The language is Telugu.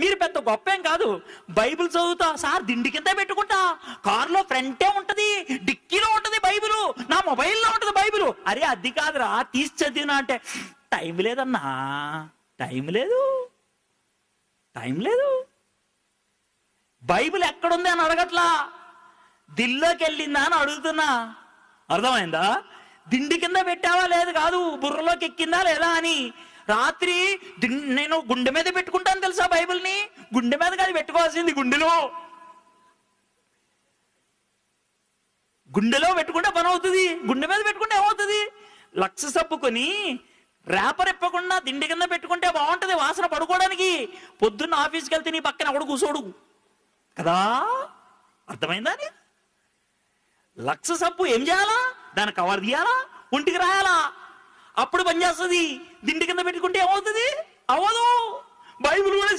మీరు పెద్ద గొప్ప ఏం కాదు. బైబిల్ చదువుతా సార్, దిండి కింద పెట్టుకుంటా, కారులో ఫ్రంటే ఉంటది, డిక్కీలో ఉంటది బైబిల్, నా మొబైల్లో ఉంటది బైబిల్. అరే అది కాదురా, తీసి చదివినా అంటే టైం లేదన్నా, టైం లేదు. బైబిల్ ఎక్కడుంది అని అడగట్లా, దిల్లోకి వెళ్ళిందా అని అడుగుతున్నా. అర్థమైందా? దిండి కింద పెట్టావా లేదు కాదు, బుర్రలోకి ఎక్కిందా లేదా అని. రాత్రి నేను గుండె మీద పెట్టుకుంటాను తెలుసా బైబిల్ని. గుండె మీద కాదు పెట్టుకోవాల్సింది, గుండెలో పెట్టుకుంటే పని అవుతుంది. గుండె మీద పెట్టుకుంటే ఏమవుతుంది? లక్ష సబ్బుకొని రేపర్ ఇప్పకుండా దిండి కింద పెట్టుకుంటే బాగుంటది, వాసన పడుకోవడానికి. పొద్దున్న ఆఫీస్కి వెళ్తే నీ పక్కన ఎవడు కూర్చోడు కదా. అర్థమైందా? లక్ష సబ్బు ఏం చేయాలా? దాన్ని కవర్ తీయాలా, ఒంటికి రాయాలా, అప్పుడు పనిచేస్తుంది. దిండి కింద పెట్టుకుంటే ఏమవుతుంది? అవ్వదు. బైబిల్ కూడా